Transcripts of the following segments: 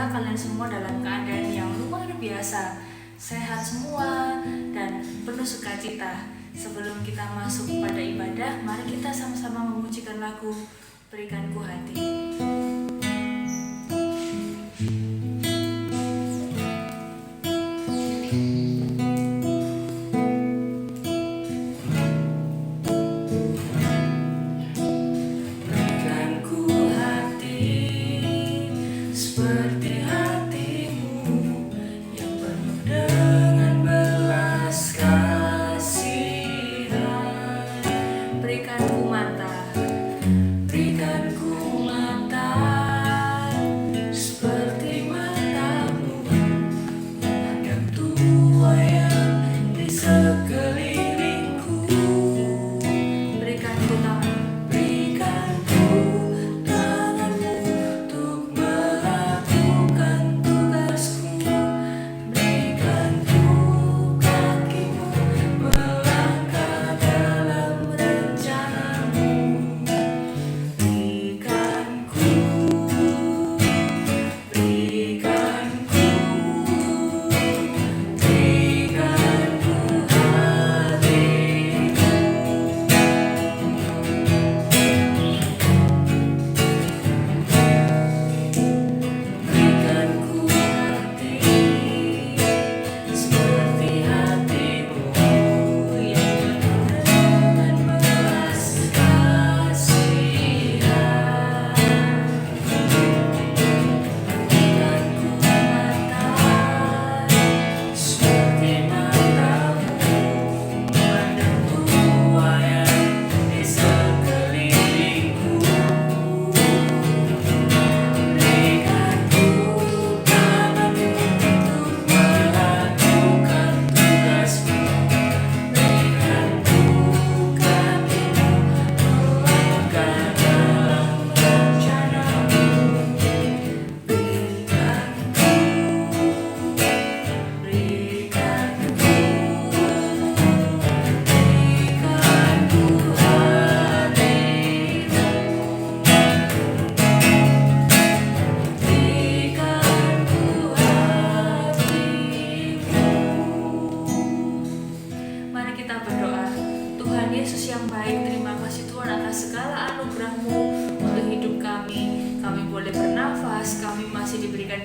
Semoga kalian semua dalam keadaan yang luar biasa, sehat semua, dan penuh sukacita. Sebelum kita masuk pada ibadah, mari kita sama-sama memujikan lagu Berikan Ku Hati.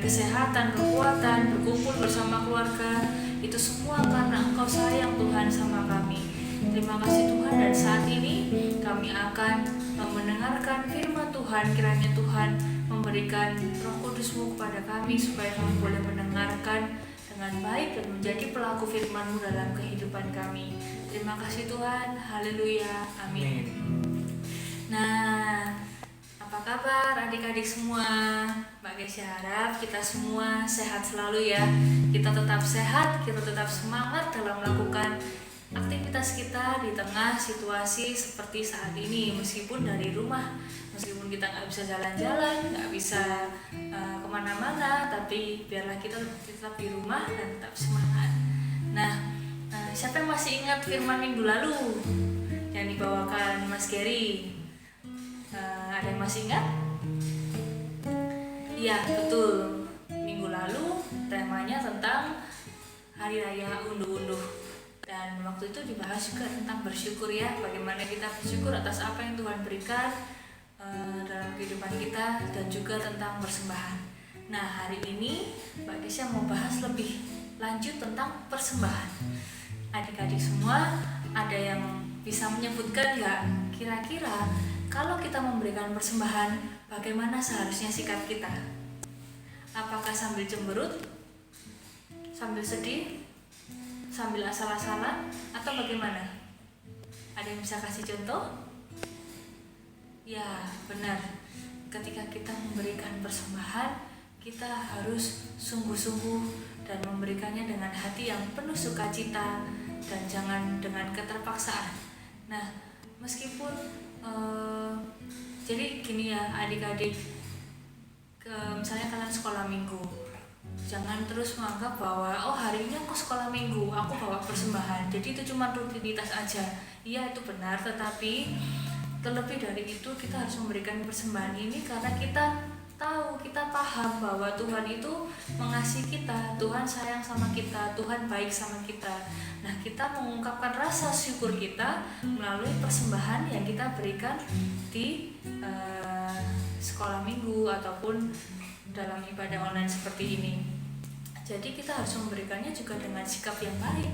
Kesehatan, kekuatan, berkumpul bersama keluarga, itu semua karena Engkau sayang Tuhan sama kami. Terima kasih Tuhan, dan saat ini kami akan mendengarkan firman Tuhan. Kiranya Tuhan memberikan Roh Kudus-Mu kepada kami supaya kami boleh mendengarkan dengan baik dan menjadi pelaku firman-Mu dalam kehidupan kami. Terima kasih Tuhan, haleluya, amin. Nah, apa kabar adik-adik semua? Mbak Gesya harap kita semua sehat selalu ya. Kita tetap sehat, kita tetap semangat dalam melakukan aktivitas kita di tengah situasi seperti saat ini. Meskipun dari rumah, meskipun kita nggak bisa jalan-jalan, nggak bisa kemana-mana, tapi biarlah kita tetap di rumah dan tetap semangat. Nah, siapa yang masih ingat firman minggu lalu yang dibawakan Mas Gary? Ada yang masih ingat? Iya, betul. Minggu lalu temanya tentang Hari Raya Unduh-Unduh. Dan waktu itu dibahas juga tentang bersyukur ya. Bagaimana kita bersyukur atas apa yang Tuhan berikan dalam kehidupan kita, dan juga tentang persembahan. Nah, hari ini Mbak Gesya mau bahas lebih lanjut tentang persembahan. Adik-adik semua, ada yang bisa menyebutkan nggak kira-kira kalau kita memberikan persembahan, bagaimana seharusnya sikap kita? Apakah sambil cemberut, sambil sedih, sambil asal-asalan, atau bagaimana? Ada yang bisa kasih contoh? Ya, benar. Ketika kita memberikan persembahan, kita harus sungguh-sungguh dan memberikannya dengan hati yang penuh sukacita dan jangan dengan keterpaksaan. Nah, meskipun jadi gini ya adik-adik, misalnya kalian sekolah minggu, jangan terus menganggap bahwa hari ini aku sekolah minggu, aku bawa persembahan, jadi itu cuma rutinitas aja. Iya, itu benar, tetapi terlebih dari itu kita harus memberikan persembahan ini karena kita tahu, kita paham bahwa Tuhan itu mengasihi kita, Tuhan sayang sama kita, Tuhan baik sama kita. Nah, kita mengungkapkan rasa syukur kita melalui persembahan yang kita berikan di sekolah minggu ataupun dalam ibadah online seperti ini. Jadi kita harus memberikannya juga dengan sikap yang baik,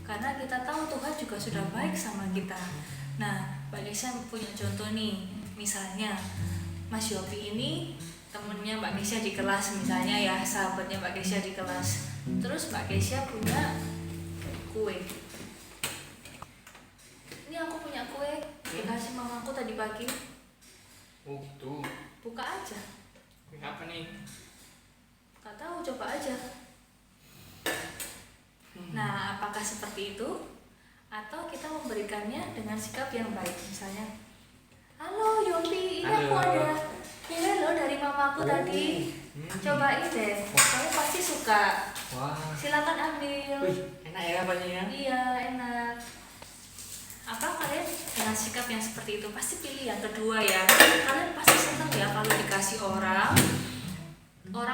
karena kita tahu Tuhan juga sudah baik sama kita. Nah, Mbak Kesia punya contoh nih, misalnya Mas Yopi ini temennya Mbak Kesia di kelas misalnya ya, sahabatnya Mbak Kesia di kelas. Terus Mbak Kesia punya kue. Ini aku punya kue, dikasih mamaku tadi pagi. Oh tuh. Buka aja. Kue apa nih? Gak tahu, coba aja. Nah, apakah seperti itu? Atau kita memberikannya dengan sikap yang baik, misalnya, halo Yopi, ini aku ada kue loh dari mamaku tadi. Cobain deh, kamu pasti suka. Wah. Silakan ambil. Wih, enak ya rasanya ya? Iya, enak. Apa kalian dengan sikap yang seperti itu pasti pilih yang kedua ya? Kalian pasti senang ya kalau dikasih orang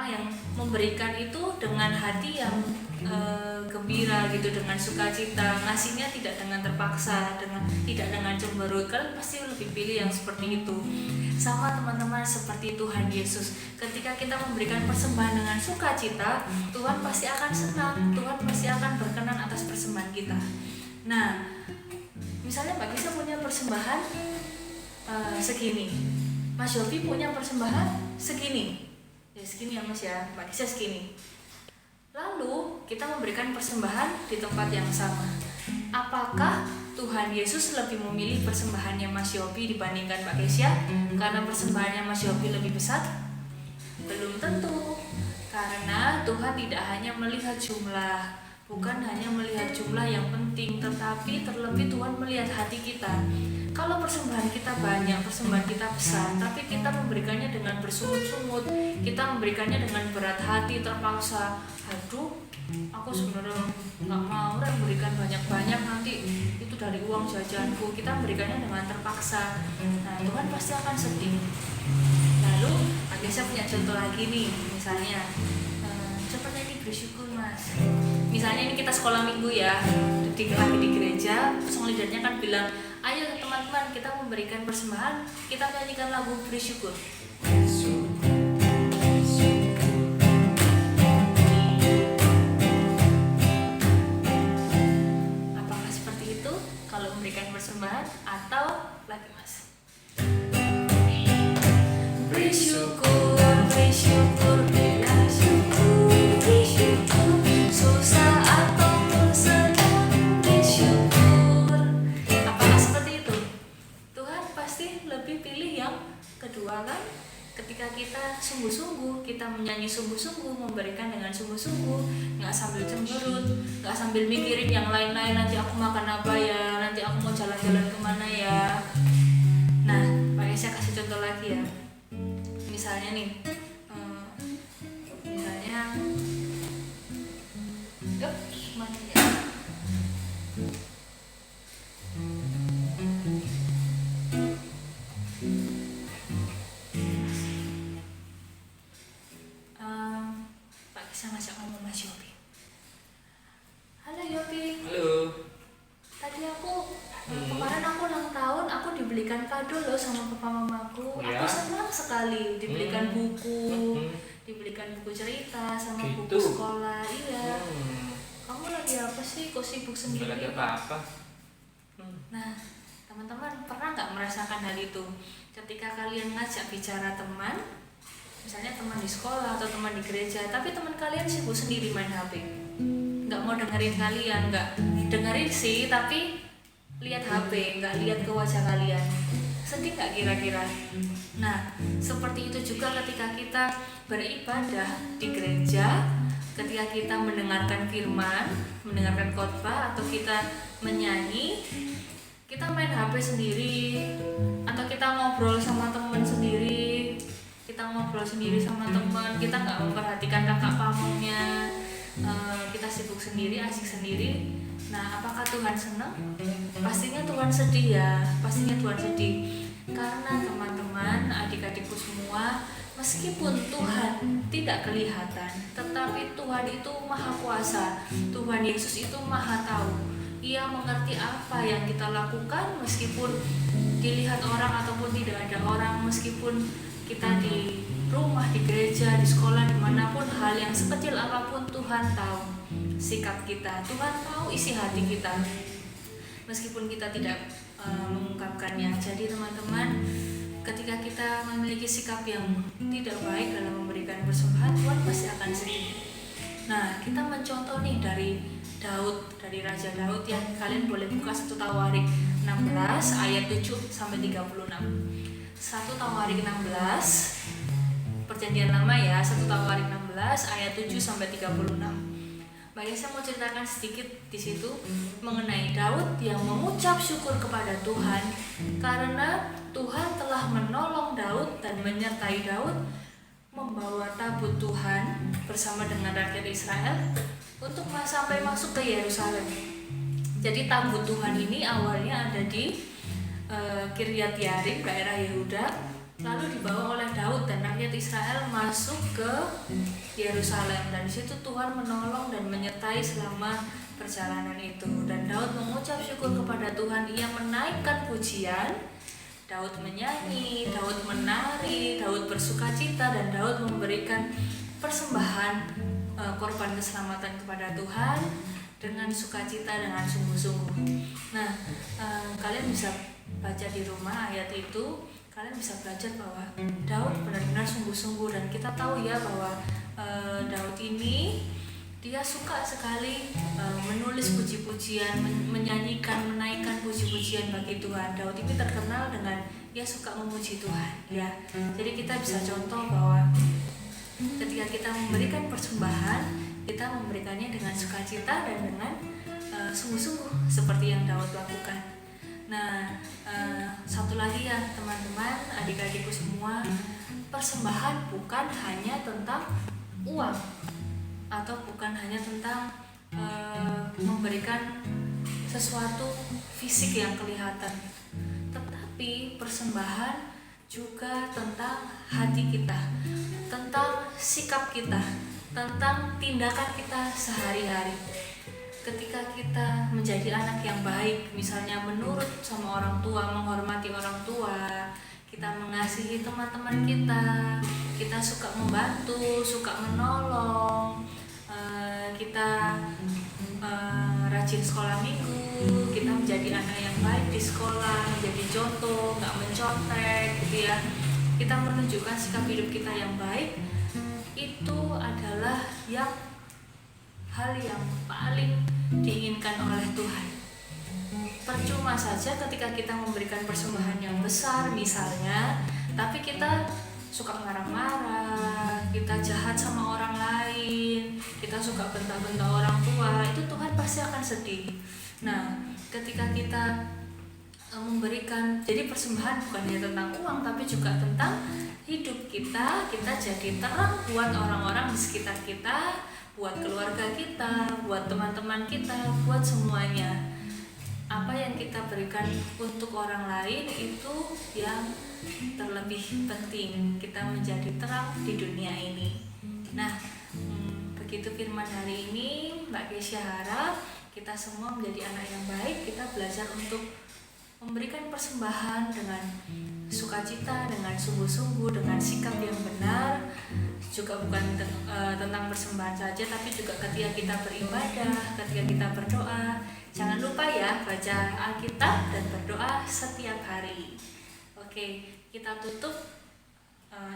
yang memberikan itu dengan hati yang gembira gitu, dengan sukacita, ngasihnya tidak dengan terpaksa, tidak dengan cemberut. Kalian pasti lebih pilih yang seperti itu. Sama teman-teman, seperti Tuhan Yesus, ketika kita memberikan persembahan dengan sukacita, Tuhan pasti akan senang, Tuhan pasti akan berkenan atas persembahan kita. Nah, misalnya Mbak Gisa punya persembahan segini, Mas Yofi punya persembahan segini, ya segini ya Mas ya, Mbak Gisa segini. Lalu kita memberikan persembahan di tempat yang sama. Apakah Tuhan Yesus lebih memilih persembahannya Mas Yopi dibandingkan Mbak Kesia karena persembahannya Mas Yopi lebih besar? Belum tentu. Karena Tuhan tidak hanya melihat jumlah, bukan hanya melihat jumlah yang penting, tetapi terlebih Tuhan melihat hati kita. Kalau persembahan kita banyak, persembahan kita besar, tapi kita memberikannya dengan bersungut-sungut, kita memberikannya dengan berat hati, terpaksa, aduh, aku sebenarnya nggak mau memberikan banyak-banyak, nanti itu dari uang jajanku. Kita memberikannya dengan terpaksa. Nah, Tuhan pasti akan sedih. Lalu, saya punya contoh lagi nih, misalnya, coba ini bersyukur Mas. Misalnya ini kita sekolah minggu ya, lagi di gereja, song leadernya kan bilang, ayo teman-teman kita memberikan persembahan, kita nyanyikan lagu bersyukur. Apakah seperti itu kalau memberikan persembahan atau lagi Mas? Bersyukur, bersyukur, bilang syukur, bersyukur, susah ataupun senang, bersyukur. Apakah seperti itu? Tuhan pasti lebih pilih yang kedua kan? Ketika kita sungguh-sungguh, kita menyanyi sungguh-sungguh, memberikan dengan sungguh-sungguh, nggak sambil cemberut, nggak sambil mikirin yang lain-lain, nanti aku makan apa ya, nanti aku mau jalan-jalan kemana ya. Nah, Pak saya kasih contoh lagi ya. Misalnya nih, mana ya? Pak Kisah ngajak ngomong Mas Yopi. Halo Yopi. Halo. Tadi aku kemarin aku ulang tahun, aku dibelikan kado loh sama papa mamaku. Ya? Aku senang sekali dibelikan buku, dibelikan buku cerita sama Gitu. buku sekolah. Iya. Kamu lagi apa sih? Kok sibuk sendiri? Nggak lagi apa-apa. Nah, teman-teman pernah nggak merasakan hal itu? Ketika kalian ngajak bicara teman, misalnya teman di sekolah atau teman di gereja, tapi teman kalian sibuk sendiri main HP, nggak mau dengerin kalian, nggak dengerin sih, tapi lihat HP, nggak lihat ke wajah kalian. Sedih nggak kira-kira? Nah, seperti itu juga ketika kita beribadah di gereja, ketika kita mendengarkan firman, mendengarkan khotbah, atau kita menyanyi, kita main HP sendiri, atau kita ngobrol sama teman sendiri, kita ngobrol sendiri sama teman, kita nggak memperhatikan kakak pamongnya, kita sibuk sendiri, asik sendiri. Nah, apakah Tuhan senang? Pastinya Tuhan sedih ya, pastinya Tuhan sedih. Karena teman-teman, adik-adikku semua, Meskipun Tuhan tidak kelihatan, tetapi Tuhan itu maha kuasa. Tuhan Yesus itu maha tahu. Ia mengerti apa yang kita lakukan meskipun dilihat orang ataupun tidak ada orang, meskipun kita di rumah, di gereja, di sekolah, dimanapun, hal yang sekecil apapun Tuhan tahu sikap kita. Tuhan tahu isi hati kita meskipun kita tidak mengungkapkannya. Jadi teman-teman, ketika kita memiliki sikap yang tidak baik dalam memberikan persembahan, Tuhan pasti akan sedih. Nah, kita mencontoh nih dari Daud, dari Raja Daud, yang kalian boleh buka 1 Tawarik 16 ayat 7 sampai 36. 1 Tawarik 16 Perjanjian Lama ya, 1 Tawarik 16 ayat 7 sampai 36. Baik, saya mau ceritakan sedikit di situ mengenai Daud yang mengucap syukur kepada Tuhan karena Tuhan telah menolong Daud dan menyertai Daud membawa tabut Tuhan bersama dengan rakyat Israel untuk sampai masuk ke Yerusalem. Jadi tabut Tuhan ini awalnya ada di Kiryat Yarim, daerah Yehuda, lalu dibawa oleh Daud dan rakyat Israel masuk ke Yerusalem, dan di situ Tuhan menolong dan menyertai selama perjalanan itu. Dan Daud mengucap syukur kepada Tuhan, ia menaikkan pujian, Daud menyanyi, Daud menari, Daud bersukacita, dan Daud memberikan persembahan korban keselamatan kepada Tuhan dengan sukacita, dengan sungguh-sungguh. Nah, kalian bisa baca di rumah ayat itu, kalian bisa belajar bahwa Daud benar-benar sungguh-sungguh, dan kita tahu ya bahwa Daud ini dia suka sekali menulis puji-pujian, menyanyikan, menaikkan puji-pujian bagi Tuhan. Daud ini terkenal dengan dia suka memuji Tuhan ya. Jadi kita bisa contoh bahwa ketika kita memberikan persembahan, kita memberikannya dengan sukacita dan dengan sungguh-sungguh seperti yang Daud lakukan. Nah, satu lagi ya teman-teman, adik-adikku semua, persembahan bukan hanya tentang uang atau bukan hanya tentang memberikan sesuatu fisik yang kelihatan, tetapi persembahan juga tentang hati kita, tentang sikap kita, tentang tindakan kita sehari-hari. Ketika kita menjadi anak yang baik, misalnya menurut sama orang tua, menghormati orang tua, kita mengasihi teman-teman kita suka membantu, suka menolong, kita rajin sekolah minggu, kita menjadi anak yang baik di sekolah, menjadi contoh, nggak mencontek gitu ya. Kita menunjukkan sikap hidup kita yang baik, itu adalah hal yang paling diinginkan oleh Tuhan. Percuma saja ketika kita memberikan persembahan yang besar misalnya, tapi kita suka marah-marah, kita jahat sama orang lain, kita suka bentak-bentak orang tua, itu Tuhan pasti akan sedih. Nah, ketika kita memberikan, jadi persembahan bukan hanya tentang uang, tapi juga tentang hidup kita jadi terang buat orang-orang di sekitar kita, buat keluarga kita, buat teman-teman kita, buat semuanya. Apa yang kita berikan untuk orang lain itu yang terlebih penting. Kita menjadi terang di dunia ini. Nah, begitu firman hari ini, Mbak Kesya harap kita semua menjadi anak yang baik. Kita belajar untuk memberikan persembahan dengan sukacita, dengan sungguh-sungguh, dengan sikap yang benar. Juga bukan tentang persembahan saja, tapi juga ketika kita beribadah, ketika kita berdoa, jangan lupa ya baca Alkitab dan berdoa setiap hari. Oke, kita tutup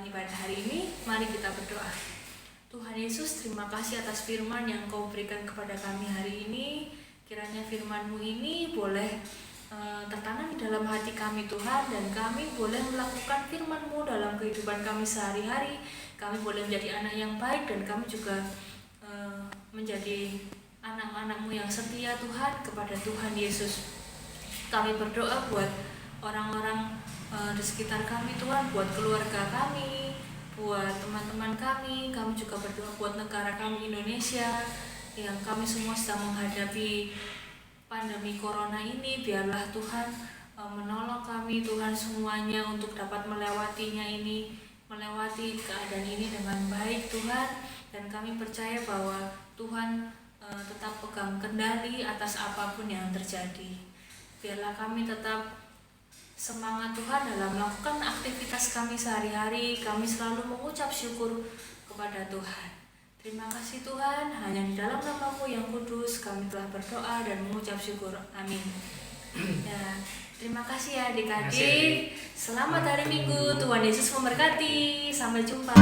ibadah hari ini. Mari kita berdoa. Tuhan Yesus, terima kasih atas firman yang Kau berikan kepada kami hari ini. Kiranya firman-Mu ini boleh tertanam di dalam hati kami Tuhan, dan kami boleh melakukan firman-Mu dalam kehidupan kami sehari-hari. Kami boleh menjadi anak yang baik, dan kami juga menjadi anak-anak-Mu yang setia Tuhan kepada Tuhan Yesus. Kami berdoa buat orang-orang di sekitar kami Tuhan, buat keluarga kami, buat teman-teman kami. Kami juga berdoa buat negara kami Indonesia, yang kami semua sedang menghadapi pandemi corona ini. Biarlah Tuhan menolong kami Tuhan semuanya untuk dapat melewatinya ini. melewati keadaan ini dengan baik Tuhan, dan kami percaya bahwa Tuhan tetap pegang kendali atas apapun yang terjadi. Biarlah kami tetap semangat Tuhan dalam melakukan aktivitas kami sehari-hari. Kami selalu mengucap syukur kepada Tuhan. Terima kasih Tuhan, hanya di dalam nama-Mu yang kudus kami telah berdoa dan mengucap syukur. Amin. Ya, terima kasih ya adik-adik. Selamat hari Minggu, Tuhan Yesus memberkati. Sampai jumpa.